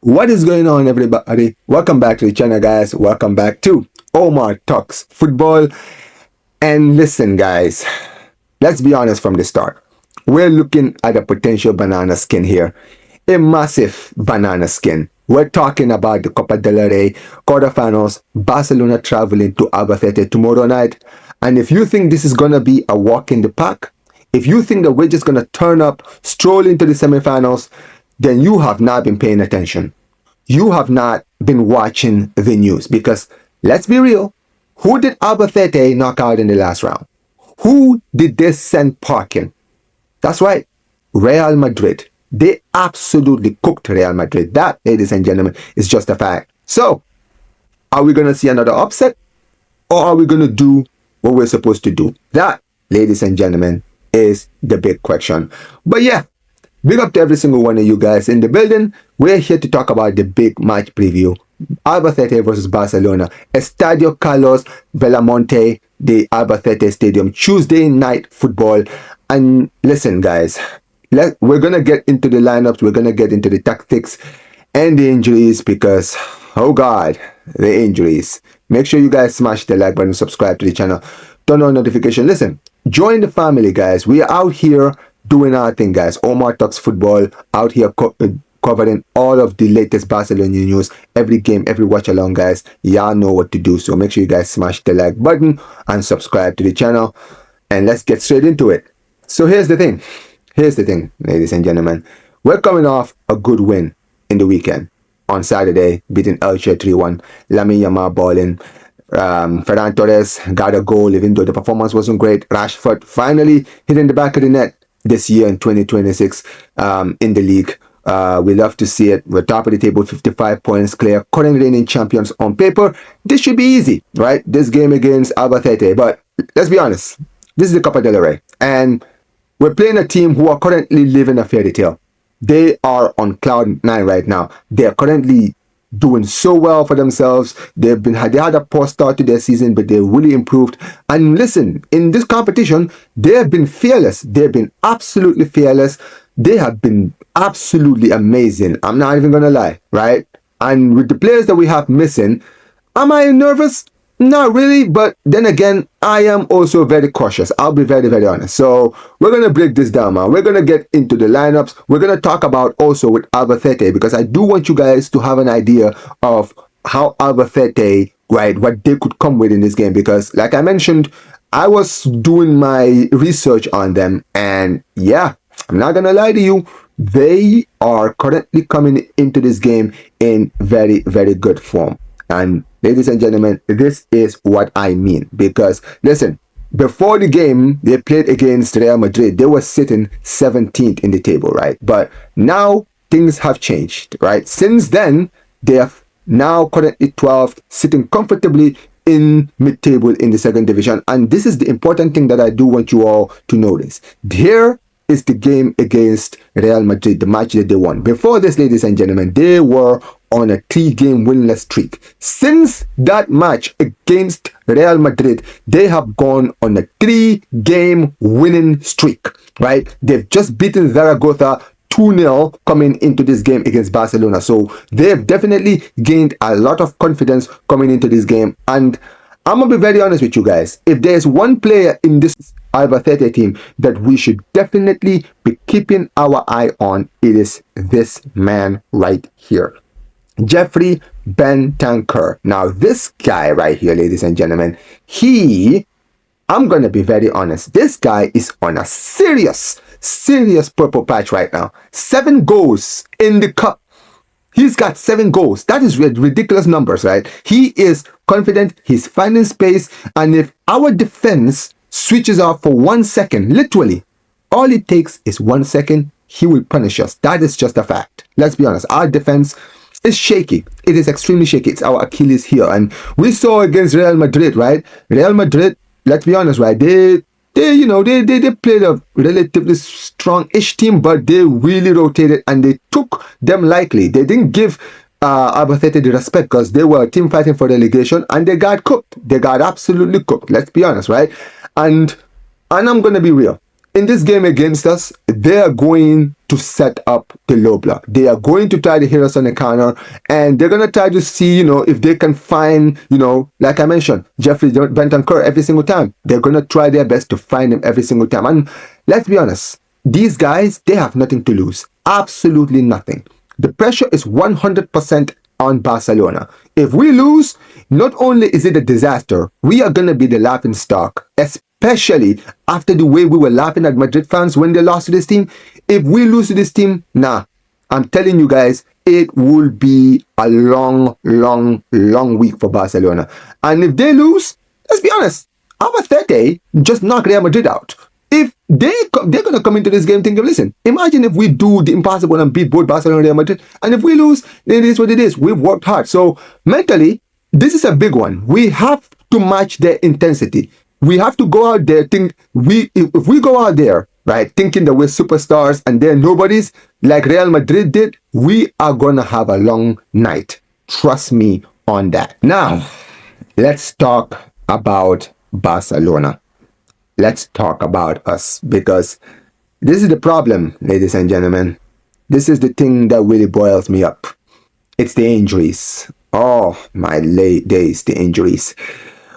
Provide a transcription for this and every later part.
What is going on, everybody? Welcome back to the channel, guys. Welcome back to Omar Talks Football. And listen, guys, let's be honest from the start. We're looking at a potential banana skin here, a massive banana skin. We're talking about the Copa del Rey quarterfinals, Barcelona traveling to Albacete tomorrow night. And if you think this is going to be a walk in the park, if you think that we're just going to turn up, stroll into the semifinals, then you have not been paying attention. You have not been watching the news, because let's be real, who did Albacete knock out in the last round? Who did they send parking? That's right, Real Madrid. They absolutely cooked Real Madrid. That, ladies and gentlemen, is just a fact. So, are we going to see another upset? Or are we going to do what we're supposed to do? That, ladies and gentlemen, is the big question. But yeah, big up to every single one of you guys in the building. We're here to talk about the big match preview. Albacete versus Barcelona. Estadio Carlos Belmonte, the Albacete Stadium. Tuesday night football. And listen, guys, we're going to get into the lineups. We're going to get into the tactics and the injuries because, oh God, the injuries. Make sure you guys smash the like button, subscribe to the channel, turn on notification. Listen, join the family, guys. We are out here doing our thing, guys. Omar Talks Football, out here covering all of the latest Barcelona news, every game, every watch along, guys. Y'all know what to do, so make sure you guys smash the like button and subscribe to the channel, and let's get straight into it. So here's the thing, ladies and gentlemen. We're coming off a good win in the weekend on Saturday, beating Elche 3-1. Lamine Yamal balling. Ferran Torres got a goal, even though the performance wasn't great. Rashford finally hitting the back of the net this year in 2026 in the league. We love to see it. We're top of the table, 55 points clear, current reigning champions on paper. This should be easy, right? This game against Albacete. But let's be honest, this is the Copa del Rey, and we're playing a team who are currently living a fairy tale. They are on cloud 9 right now. They are currently doing so well for themselves. They had a poor start to their season, but they really improved. And listen, in this competition, they have been fearless. They've been absolutely fearless. They have been absolutely amazing. I'm not even gonna lie, right? And with the players that we have missing, am I nervous? Not really, but then again, I am also very cautious. I'll be very, very honest. So we're going to break this down, man. We're going to get into the lineups. We're going to talk about also with Albacete, because I do want you guys to have an idea of how Albacete, right, what they could come with in this game. Because like I mentioned, I was doing my research on them, and yeah, I'm not going to lie to you, they are currently coming into this game in very, very good form. And ladies and gentlemen, this is what I mean. Because listen, before the game they played against Real Madrid, they were sitting 17th in the table, right? But now things have changed, right? Since then, they have now currently 12th, sitting comfortably in mid-table in the second division. And this is the important thing that I do want you all to notice. Here is the game against Real Madrid, the match that they won. Before this, ladies and gentlemen, they were on a 3-game winless streak. Since that match against Real Madrid, they have gone on a 3-game winning streak, right? They've just beaten Zaragoza 2-0 coming into this game against Barcelona. So they've definitely gained a lot of confidence coming into this game. And I'm going to be very honest with you guys. If there's one player in this Albacete team that we should definitely be keeping our eye on, it is this man right here, Jeffrey Bentancur. Now this guy right here, ladies and gentlemen, I'm going to be very honest, this guy is on a serious purple patch right now. 7 goals in the cup. He's got 7 goals. That is ridiculous numbers, right? He is confident. He's finding space. And if our defense switches off for 1 second, literally, all it takes is 1 second, he will punish us. That is just a fact. Let's be honest. Our defense is shaky. It is extremely shaky. It's our Achilles heel. And we saw against Real Madrid, right? Real Madrid, let's be honest, right? They played a relatively strong-ish team, but they really rotated and they took them lightly. They didn't give Albacete the respect because they were a team fighting for relegation, and they got cooked. They got absolutely cooked. Let's be honest, right? And I'm going to be real. In this game against us, they are going to set up the low block. They are going to try to hit us on the corner, and they're going to try to see, if they can find, like I mentioned, Jeffrey Bentancur every single time. They're going to try their best to find him every single time. And let's be honest, these guys, they have nothing to lose. Absolutely nothing. The pressure is 100% on Barcelona. If we lose, not only is it a disaster, we are going to be the laughing stock, especially after the way we were laughing at Madrid fans when they lost to this team. If we lose to this team, I'm telling you guys, it will be a long, long, long week for Barcelona. And if they lose, let's be honest, Albacete just knock Real Madrid out. If they're going to come into this game thinking, listen, imagine if we do the impossible and beat both Barcelona and Real Madrid, and if we lose, then it is what it is. We've worked hard. So mentally, this is a big one. We have to match their intensity. We have to go out there, if we go out there, right, thinking that we're superstars and they're nobodies, like Real Madrid did, we are going to have a long night. Trust me on that. Now, let's talk about Barcelona. Let's talk about us, because this is the problem, ladies and gentlemen. This is the thing that really boils me up. It's the injuries. Oh, my late days, the injuries.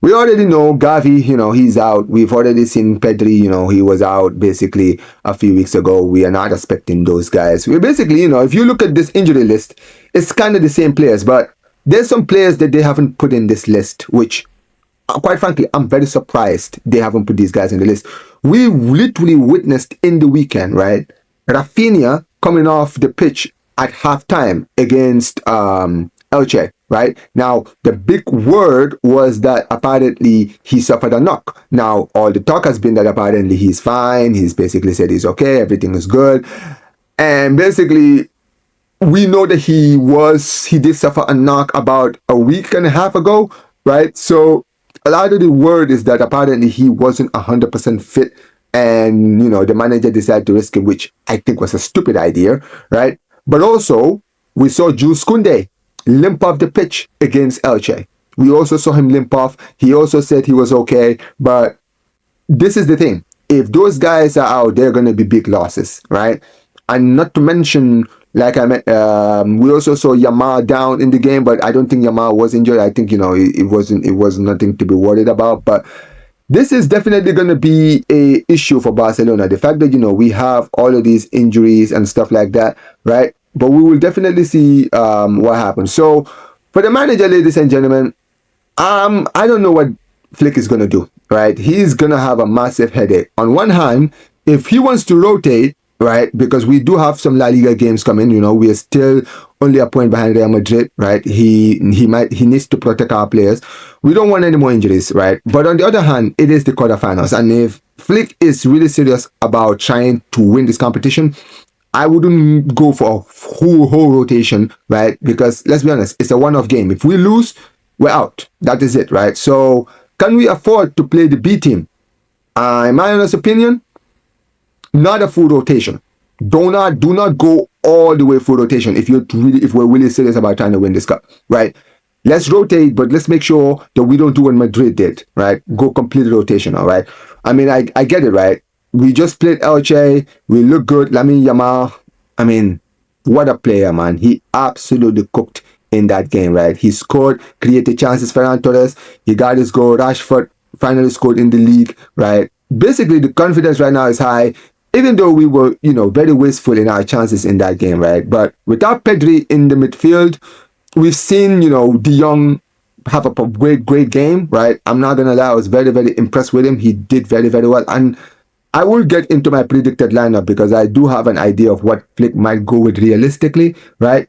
We already know Gavi, he's out. We've already seen Pedri, he was out basically a few weeks ago. We are not expecting those guys. We basically, if you look at this injury list, it's kind of the same players, but there's some players that they haven't put in this list, which quite frankly, I'm very surprised they haven't put these guys in the list. We literally witnessed in the weekend, right? Rafinha coming off the pitch at halftime against Elche, right? Now, the big word was that apparently he suffered a knock. Now, all the talk has been that apparently he's fine. He's basically said he's okay. Everything is good. And basically, we know that he did suffer a knock about a week and a half ago, right? So, a lot of the word is that apparently he wasn't 100% fit, and the manager decided to risk it, which I think was a stupid idea, right? But also, we saw Jules Koundé limp off the pitch against Elche. We also saw him limp off. He also said he was okay, but this is the thing. If those guys are out, they're going to be big losses, right? And not to mention, like I meant, we also saw Yamal down in the game, but I don't think Yamal was injured. I think, it was nothing to be worried about. But this is definitely going to be a issue for Barcelona. The fact that, we have all of these injuries and stuff like that, right? But we will definitely see what happens. So for the manager, ladies and gentlemen, I don't know what Flick is going to do, right? He's going to have a massive headache. On one hand, if he wants to rotate, right, because we do have some La Liga games coming, we are still only a point behind Real Madrid, right? He needs to protect our players. We don't want any more injuries, right? But on the other hand, it is the quarterfinals, and if Flick is really serious about trying to win this competition, I wouldn't go for a whole rotation, right? Because let's be honest, it's a one-off game. If we lose, we're out. That is it, right? So can we afford to play the B team? In my honest opinion, not a full rotation. Do not go all the way full rotation if we're really serious about trying to win this cup, right? Let's rotate, but let's make sure that we don't do what Madrid did, right? Go completely rotational, right? I mean, I get it, right? We just played Elche. We look good. Lamine Yamal, I mean, what a player, man. He absolutely cooked in that game, right? He scored, created chances. Ferran Torres, he got his goal. Rashford finally scored in the league, right? Basically, the confidence right now is high, even though we were, very wasteful in our chances in that game, right? But without Pedri in the midfield, we've seen, De Jong have a great game, right? I'm not going to lie. I was very, very impressed with him. He did very, very well. And I will get into my predicted lineup because I do have an idea of what Flick might go with realistically, right?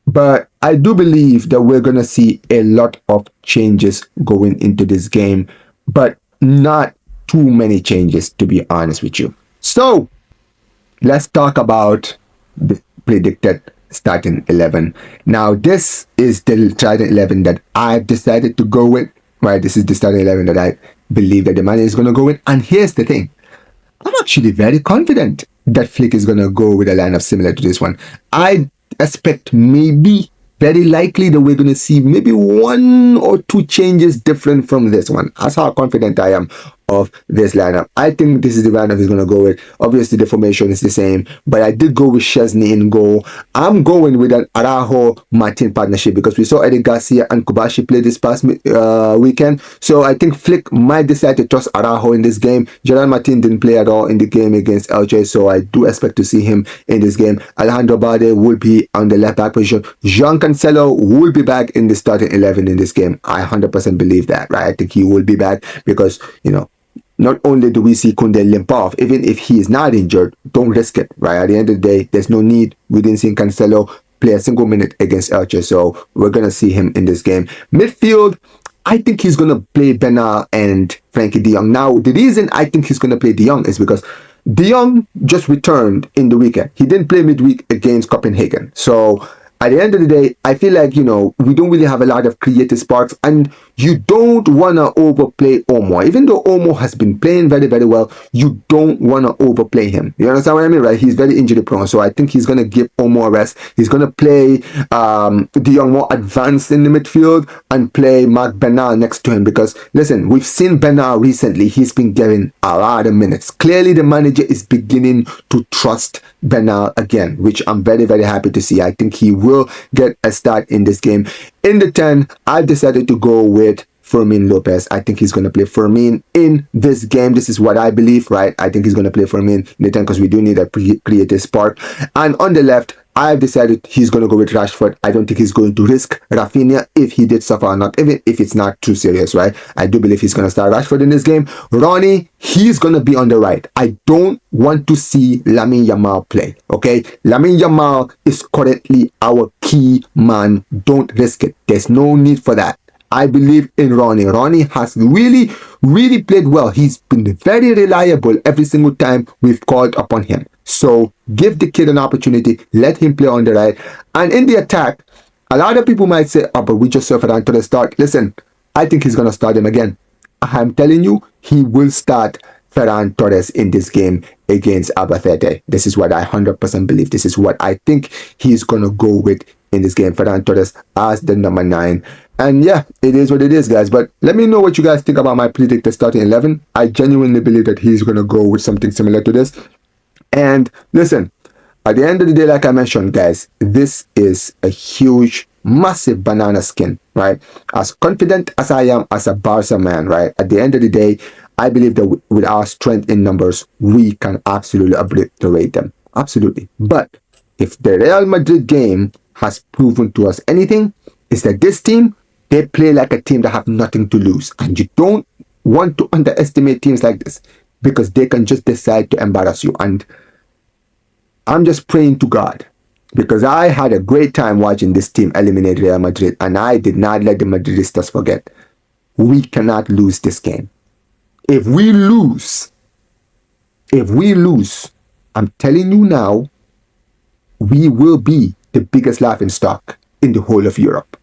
But I do believe that we're going to see a lot of changes going into this game, but not too many changes, to be honest with you. So, let's talk about the predicted starting 11. Now, this is the starting 11 that I've decided to go with, right? This is the starting 11 that I believe that the manager is going to go with. And here's the thing. I'm actually very confident that Flick is going to go with a lineup similar to this one. I expect maybe, very likely, that we're going to see maybe one or two changes different from this one. That's how confident I am. of this lineup. I think this is the lineup he's going to go with. Obviously, the formation is the same, but I did go with Chesney in goal. I'm going with an Araujo-Martin partnership because we saw Eddie Garcia and Kobashi play this past weekend. So I think Flick might decide to trust Araujo in this game. Gerard Martin didn't play at all in the game against LJ, so I do expect to see him in this game. Alejandro Balde will be on the left back position. Jean Cancelo will be back in the starting 11 in this game. I 100% believe that, right? I think he will be back because, not only do we see Koundé limp off, even if he is not injured, don't risk it, right? At the end of the day, there's no need. We didn't see Cancelo play a single minute against Elche, so we're going to see him in this game. Midfield, I think he's going to play Bernal and Frankie de Jong. Now, the reason I think he's going to play de Jong is because de Jong just returned in the weekend. He didn't play midweek against Copenhagen. So at the end of the day, I feel like, we don't really have a lot of creative sparks, and you don't want to overplay Olmo. Even though Olmo has been playing very, very well, you don't want to overplay him. You understand what I mean, right? He's very injury prone, so I think he's going to give Olmo a rest. He's going to play de Jong more advanced in the midfield and play Marc Bernal next to him because, listen, we've seen Bernal recently. He's been getting a lot of minutes. Clearly, the manager is beginning to trust Bernal again, which I'm very, very happy to see. I think he will get a start in this game. In the 10, I've decided to go with Fermin Lopez. I think he's going to play Fermin in this game. This is what I believe, right? I think he's going to play Fermin in the 10 because we do need a creative spark. And on the left, I've decided he's going to go with Rashford. I don't think he's going to risk Rafinha if he did suffer or not, even if it's not too serious, right? I do believe he's going to start Rashford in this game. Ronnie, he's going to be on the right. I don't want to see Lamine Yamal play, okay? Lamine Yamal is currently our key man. Don't risk it. There's no need for that. I believe in Ronnie. Ronnie has really, really played well. He's been very reliable every single time we've called upon him. So give the kid an opportunity. Let him play on the right. And in the attack, a lot of people might say, but we just saw Ferran Torres start. Listen, I think he's going to start him again. I'm telling you, he will start Ferran Torres in this game against Albacete. This is what I 100% believe. This is what I think he's going to go with in this game. Ferran Torres as the number 9. And yeah, it is what it is, guys. But let me know what you guys think about my predicted starting 11. I genuinely believe that he's going to go with something similar to this. And listen, at the end of the day, like I mentioned, guys, this is a huge, massive banana skin, right? As confident as I am as a Barca man, right? At the end of the day, I believe that with our strength in numbers, we can absolutely obliterate them. Absolutely. But if the Real Madrid game has proven to us anything, is that this team, they play like a team that have nothing to lose. And you don't want to underestimate teams like this because they can just decide to embarrass you. And I'm just praying to God because I had a great time watching this team eliminate Real Madrid, and I did not let the Madridistas forget. We cannot lose this game. If we lose, I'm telling you now, we will be the biggest laughing stock in the whole of Europe.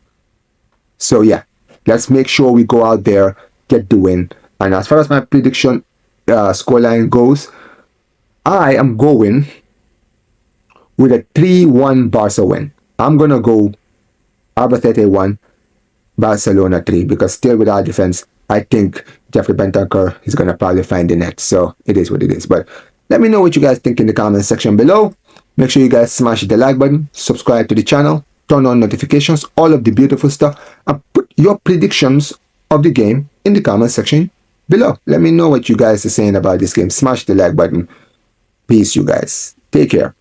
So yeah, let's make sure we go out there, get the win. And as far as my prediction scoreline goes, I am going with a 3-1 Barca win. I'm going to go Albacete 1, Barcelona 3, because still with our defense, I think Jeffrey Bentancur is going to probably find the net. So it is what it is. But let me know what you guys think in the comment section below. Make sure you guys smash the like button, subscribe to the channel, turn on notifications, all of the beautiful stuff, and put your predictions of the game in the comment section below. Let me know what you guys are saying about this game. Smash the like button. Peace, you guys. Take care.